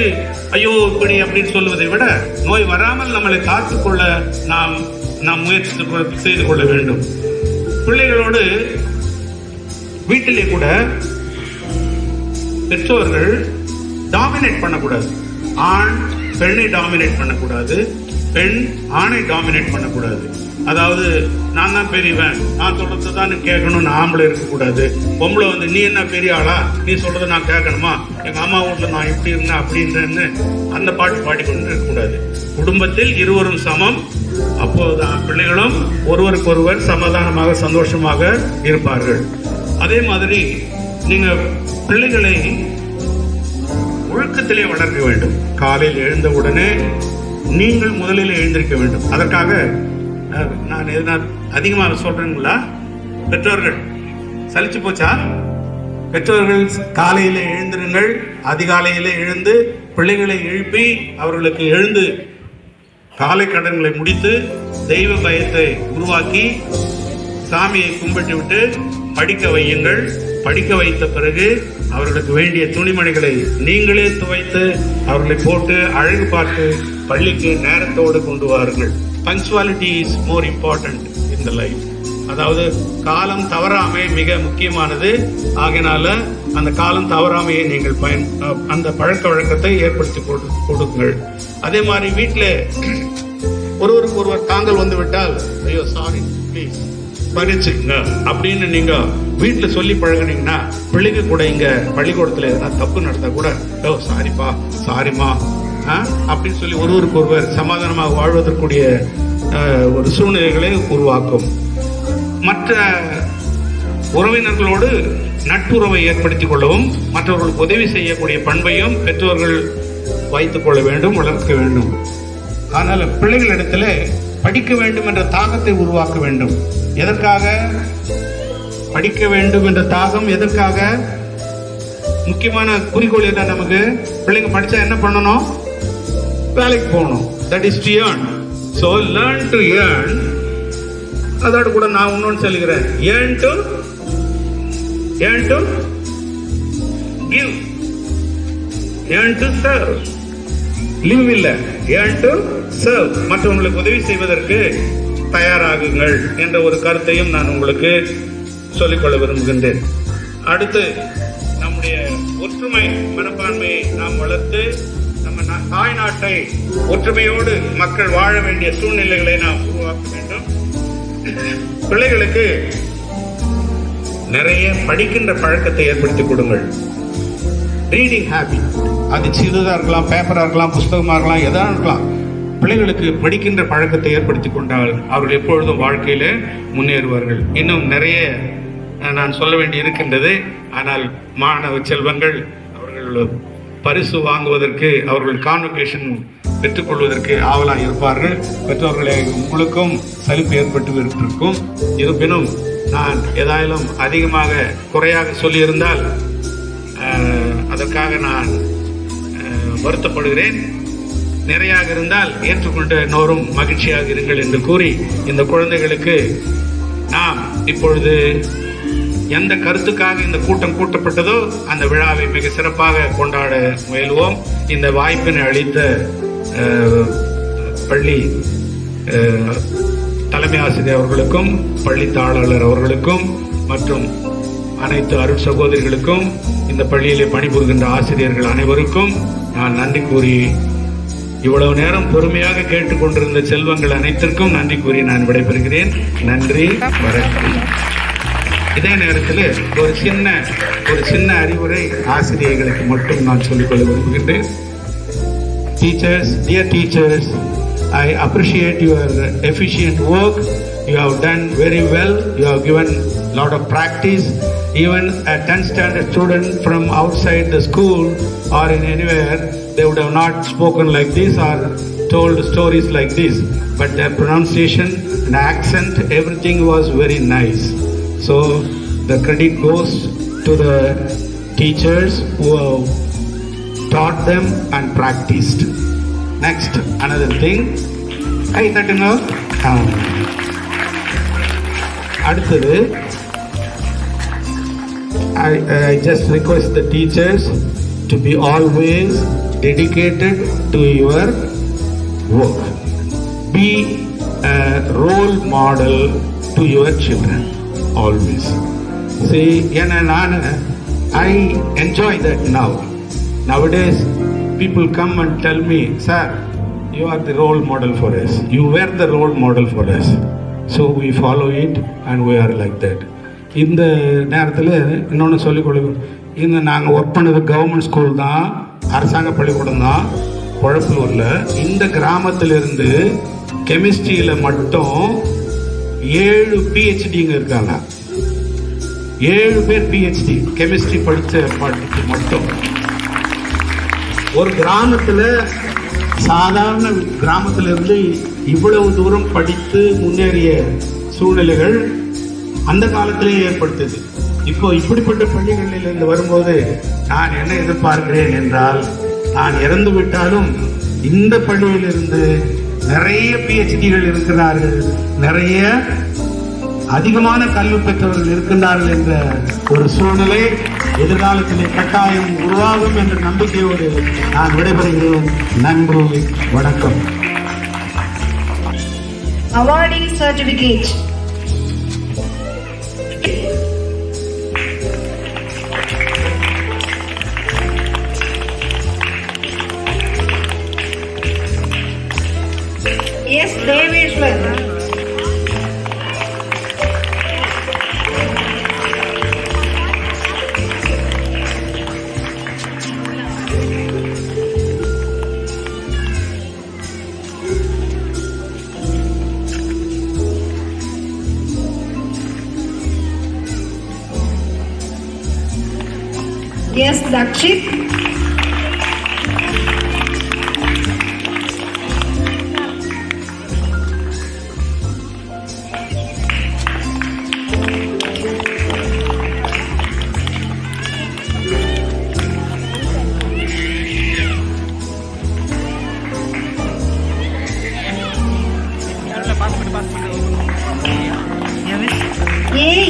ஐயோ இப்படி அப்படின்னு சொல்வதை விட நோய் வராமல் நம்மளை காத்துக்கொள்ள நாம் முயற்சி செய்து கொள்ள வேண்டும். பிள்ளைகளோடு வீட்டிலே கூட பெற்றோர்கள் டாமினேட் பண்ணக்கூடாது. ஆண் பெண்ணை டாமினேட் பண்ணக்கூடாது, பெண் ஆணை டாமினேட் பண்ணக்கூடாது. அதாவது நான் தான் பெரியவன், நான் சொல்றது தான் கேட்கணும்னு ஆம்பளை இருக்கக்கூடாது. பொம்பளை வந்து நீ என்ன பெரிய ஆளா, நீ சொல்றதை நான் கேட்கணுமா, எங்க அம்மா வீட்டில் நான் இப்படி இருந்தேன் அப்படின்றேன்னு அந்த பாட்டு பாடிக்கொண்டு இருக்கக்கூடாது. குடும்பத்தில் இருவரும் சமம், அப்போதுதான் பிள்ளைகளும் ஒருவருக்கொருவர் சமாதானமாக சந்தோஷமாக இருப்பார்கள். அதே மாதிரி நீங்க பிள்ளைகளை ஒழுக்கத்திலே வளர்க்க வேண்டும். காலையில் எழுந்தவுடனே நீங்கள் முதலில் எழுந்திருக்க வேண்டும். அதற்காக நான் எதனா அதிகமாக சொல்றேங்களா? பெற்றோர்கள் சலிச்சு போச்சா? பெற்றோர்கள் காலையில எழுந்திருங்கள். அதிகாலையில எழுந்து பிள்ளைகளை எழுப்பி அவர்களுக்கு எழுந்து காலை கடன்களை முடித்து தெய்வ பயத்தை உருவாக்கி சாமியை கும்பிட்டு விட்டு படிக்க வையுங்கள். படிக்க வைத்த பிறகு அவர்களுக்கு வேண்டிய துணிமணிகளை நீங்களே துவைத்து அவர்களை போட்டு அழகு பார்த்து பள்ளிக்கு நேரத்தோடு கொண்டு வாருங்கள். Punctuality is more important in the life. அதாவது காலம் தவறாமை மிக முக்கியமானது. ஆகையினால அந்த காலம் தவறாமையை நீங்கள் அந்த பழக்க வழக்கத்தை ஏற்படுத்தி கொடுங்கள். அதே மாதிரி வீட்டில் ஒருவருக்கு ஒருவர் தாங்கள் வந்து விட்டால் ஐயோ சாரி ப்ளீஸ் மன்னிச்சுங்க அப்படின்னு நீங்க வீட்டில் சொல்லி பழகினீங்கன்னா பிள்ளைங்க கூட இங்க பள்ளிக்கூடத்தில் எதனா தப்பு நடந்தா கூட ஓ சாரிப்பா சாரிம்மா அப்படின்னு சொல்லி ஒருவருக்கு ஒருவர் சமாதானமாக வாழ்வதற்குரிய ஒரு சூழ்நிலைகளை உருவாக்கும். மற்ற உறவினர்களோடு நட்புறவை ஏற்படுத்திக் கொள்ளவும் மற்றவர்களுக்கு உதவி செய்யக்கூடிய பண்பையும் பெற்றோர்கள் வைத்துக் கொள்ள வேண்டும், வளர்க்க வேண்டும். ஆனால் பிள்ளைகளிடத்தில் படிக்க வேண்டும் என்ற தாகத்தை உருவாக்க வேண்டும். எதற்காக படிக்க வேண்டும் என்ற தாகம்? எதற்காக? முக்கியமான குறிக்கோள் என்ன நமக்கு? பிள்ளைங்க படிச்சா என்ன பண்ணணும்? வேலைக்கு போகணும். That is to earn. So learn to earn. அதோட கூட நான் இன்னொன்று சொல்லுகிறேன், earn to give, earn to serve. live இல்ல, earn to serve. மற்றவங்களுக்கு உதவி செய்வதற்கு தயாராகுங்கள் என்ற ஒரு கருத்தையும் நான் உங்களுக்கு சொல்லிக்கொள்ள விரும்புகின்றேன். அடுத்து நம்முடைய ஒற்றுமை மனப்பான்மையை நாம் வளர்த்து நம்ம தாய் நாட்டை ஒற்றுமையோடு மக்கள் வாழ வேண்டிய சூழ்நிலைகளை நாம் உருவாக்க வேண்டும். பிள்ளைகளுக்கு நிறைய படிக்கின்ற பழக்கத்தை ஏற்படுத்தி கொடுங்கள். ரீடிங் ஹேபிட், அது சிறுதாக இருக்கலாம், பேப்பராக இருக்கலாம், புஸ்தகமாக இருக்கலாம், எதாக இருக்கலாம். பிள்ளைகளுக்கு படிக்கின்ற பழக்கத்தை ஏற்படுத்தி கொண்டால் அவர்கள் எப்பொழுதும் வாழ்க்கையில முன்னேறுவார்கள். இன்னும் நிறைய நான் சொல்ல வேண்டி இருக்கின்றது. ஆனால் மாணவ செல்வங்கள் அவர்கள் பரிசு வாங்குவதற்கு, அவர்கள் கான்வொகேஷன் பெற்றுக்கொள்வதற்கு ஆவலாக இருப்பார்கள். பெற்றோர்களை உங்களுக்கும் சலிப்பு ஏற்பட்டு இருக்கும். இருப்பினும் நான் ஏதாயிலும் அதிகமாக குறையாக சொல்லியிருந்தால் அதற்காக நான் வருத்தப்படுகிறேன். நிறையாக இருந்தால் ஏற்றுக்கொண்டு எல்லோரும் மகிழ்ச்சியாக இருங்கள் என்று கூறி இந்த குழந்தைகளுக்கு நாம் இப்பொழுது எந்த கருத்துக்காக இந்த கூட்டம் கூட்டப்பட்டதோ அந்த விழாவை மிக சிறப்பாக கொண்டாட முயல்வோம். இந்த வாய்ப்பினை அளித்த பள்ளி தலைமை ஆசிரியர் அவர்களுக்கும், பள்ளி தாளாளர் அவர்களுக்கும் மற்றும் அனைத்து அருள் சகோதரிகளுக்கும், இந்த பள்ளியிலே பணிபுரிகின்ற ஆசிரியர்கள் அனைவருக்கும் நான் நன்றி கூறி, இவ்வளவு நேரம் பொறுமையாக கேட்டுக்கொண்டிருந்த செல்வங்கள் அனைத்திற்கும் நன்றி கூறி நான் விடைபெறுகிறேன். நன்றி, வணக்கம். இதே நேரத்தில் ஒரு சின்ன அறிவுரை ஆசிரியர்களுக்கு மட்டும் நான் சொல்லிக்கொள்ள விரும்புகின்றேன். Teachers, dear teachers, I appreciate your efficient work. You have done very well. You have given a lot of practice. Even a 10th standard student from outside the school or in anywhere, they would have not spoken like this or told stories like this. But their pronunciation and accent, everything was very nice. So the credit goes to the teachers who have taught them and practiced. Next, another thing. I தட்டுங்க. அடுத்தது, I just request the teachers to be always dedicated to your work. Be a role model to your children always. See, I enjoy that now. Nowadays, people come and tell me, sir, you are the role model for us. You were the role model for us. So we follow it and we are like that. இந்த நேரத்தில் இன்னொன்று சொல்லிக்கொள்ள, இந்த நாங்கள் work பண்ணது government school தான், அரசாங்க பள்ளிக்கூடம் தான் பொழப்பூரில். இந்த கிராமத்திலிருந்து கெமிஸ்ட்ரியில் மட்டும் 7 PhDங்க இருக்காங்க. 7 பேர் PhD கெமிஸ்ட்ரி படித்து மட்டும். ஒரு கிராமத்தில், சாதாரண கிராமத்திலிருந்து இவ்வளவு தூரம் படித்து முன்னேறிய சூழ்நிலைகள் அந்த காலத்திலே ஏற்படுத்தது. இப்போ இப்படிப்பட்ட பள்ளிகளில் இருந்து வரும்போது நான் என்ன எதிர்பார்க்கிறேன் என்றால், நான் இறந்து விட்டாலும் இந்த பள்ளியிலிருந்து நிறைய PhDகள் இருக்கிறார்கள், நிறைய அதிகமான கல்வி பெற்றவர்கள் இருக்கின்றார்கள் என்ற ஒரு சூழ்நிலை எதிர்காலத்திலே கட்டாயம் உருவாகும் என்ற நம்பிக்கையோடு நான் விடைபெறுகிறேன். நன்றி, வணக்கம். Awarding certificate. Yes, Deveshwar. Yes, Dakshit.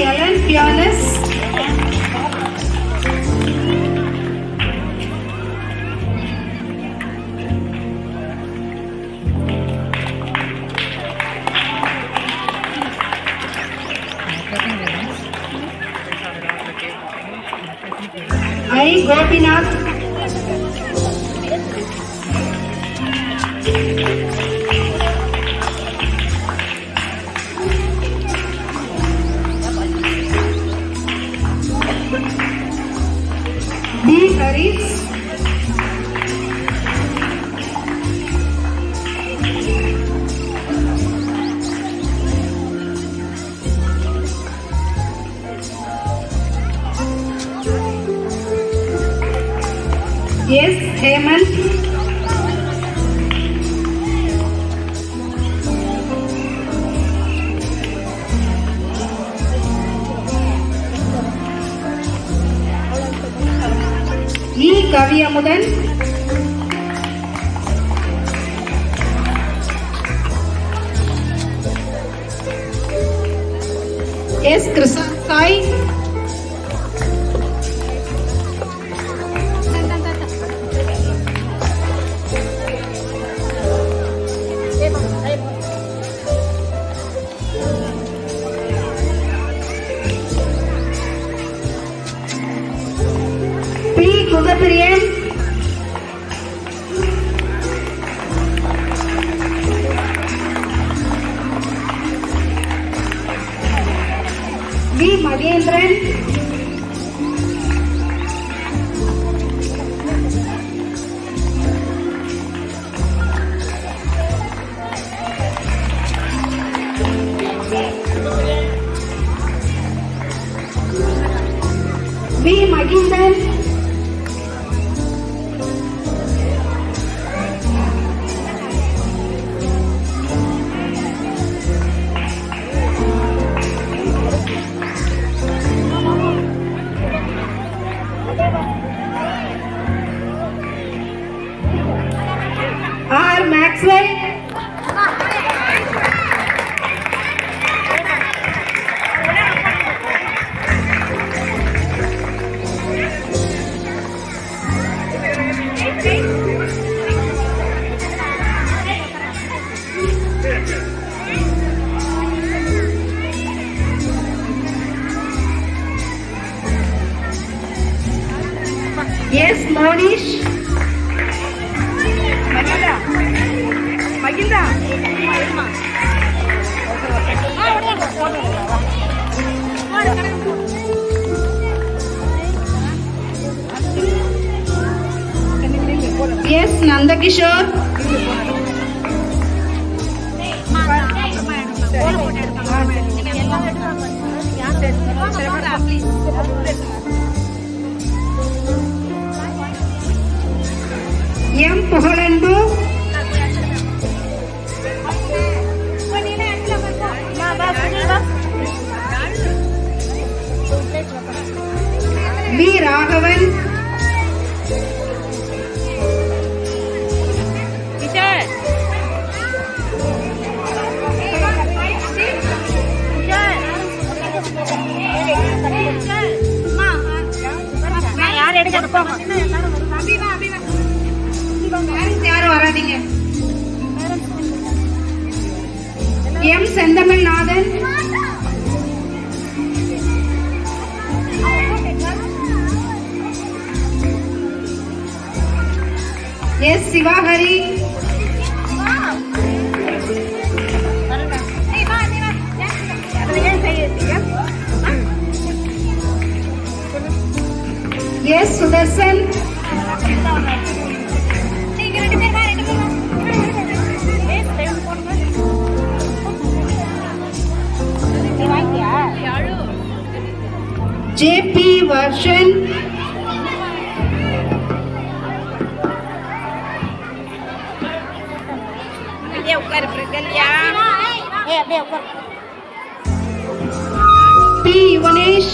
Ellen Fianis. I Gopinath. B Haris. Yes, Hemant. E Kaviyamudan. S Krishna Sai. P Kugapriyan. V Magendran. Maxwell. Yes, Monish. Yes, Nandakishore. M. Puhalandu. B. Raghavan. யாரும் வராதீங்க. M Senthamizhnathan. S Sivahari. S Sudharsan. JP Varshan. P Yuvanesh.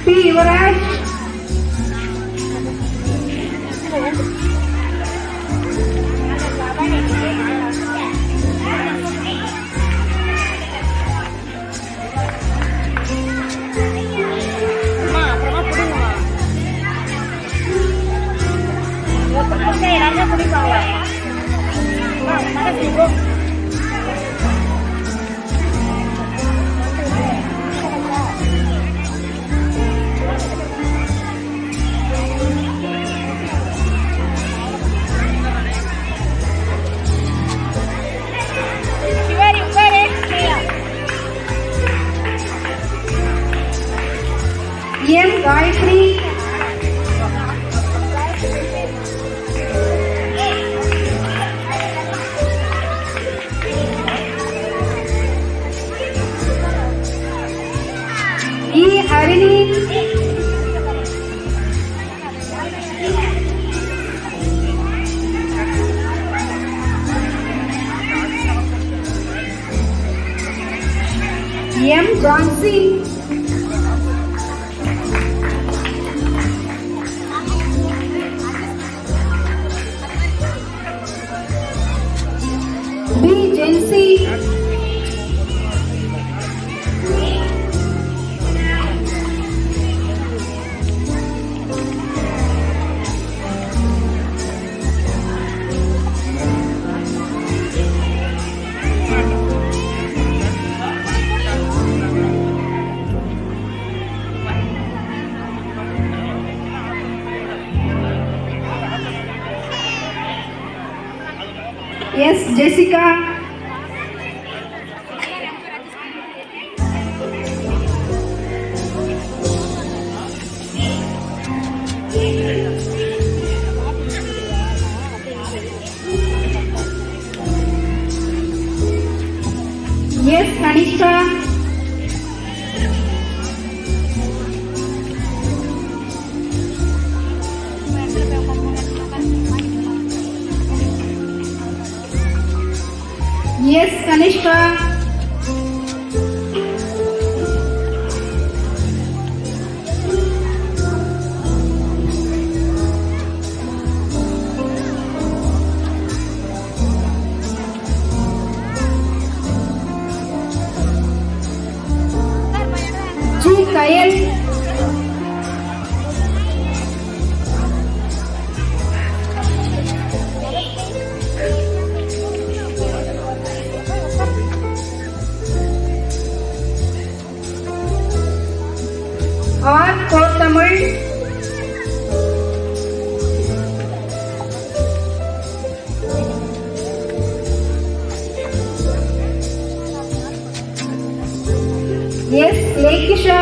P Yuvraj. M. Gayatri. E. Harini. M. Jansi. B. Jency. Yes, Jessica. Yes, Kanishka. Yes, Kanishka. Kayal. R Kothamizh. S Lekisha.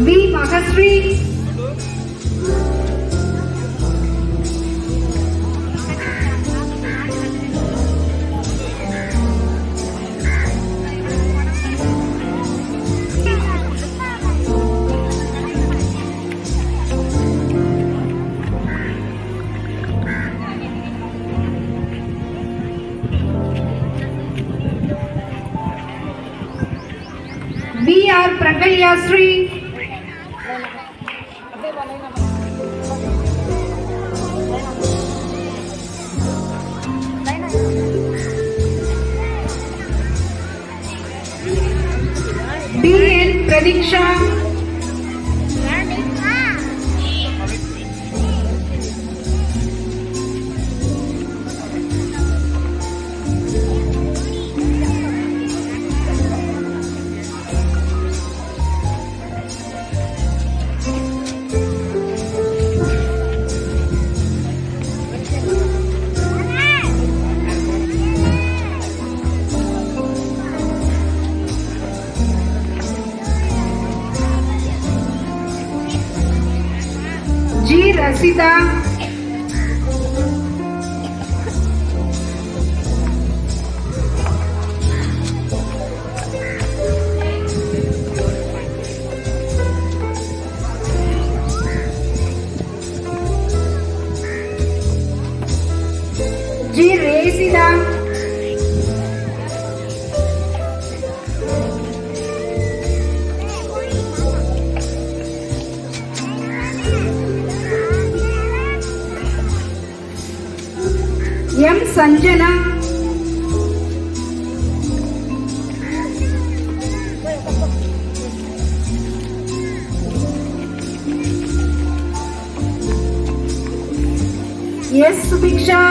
V Mahashri. V R Prakalyashri. T N Pratheeksha. G Rasitha. G Resitha. M Sanjana. S Subiksha.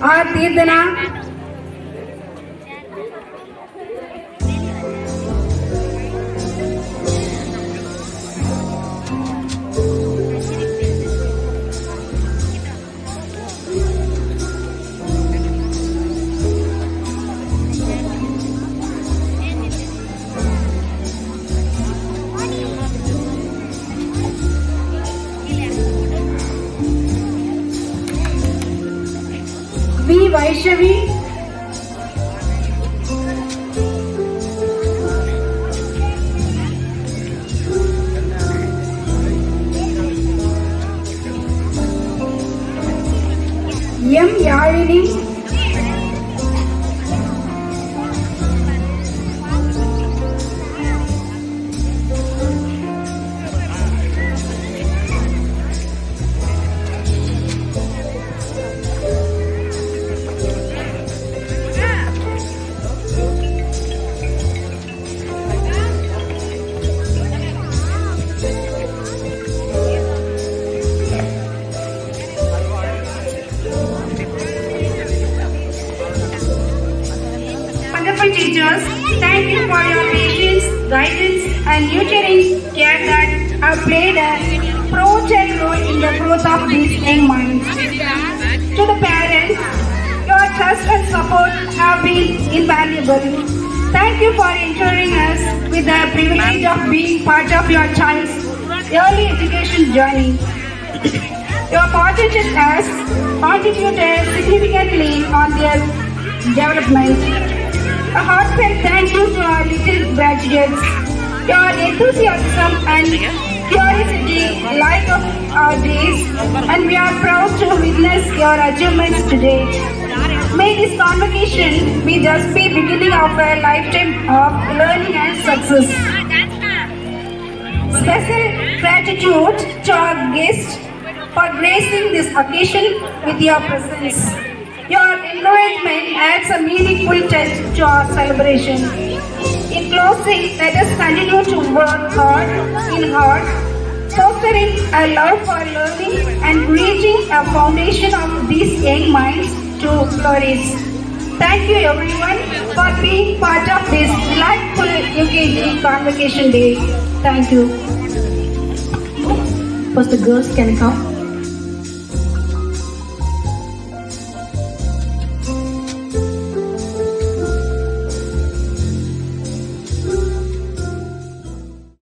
R Theerthana. V Vaishnavi. M Yazhini. Teachers, thank you for your patience, guidance, and nurturing care that have played a prominent role in the growth of these young minds. To the parents, your trust and support have been invaluable. Thank you for ensuring us with the privilege of being part of your child's early education journey. Your partnership has contributed significantly on their development. A heartfelt thank you to our little graduates. Your enthusiasm and curiosity light up our days, and we are proud to witness your achievements today. May this convocation be just the beginning of a lifetime of learning and success. Special gratitude to our guests for gracing this occasion with your presence. Your encouragement adds a meaningful touch to our celebration. In closing, let us continue to work hard in heart, fostering a love for learning and creating a foundation of these young minds to flourish. Thank you everyone for being part of this delightful UKG Convocation Day. Thank you. First, the girls can come.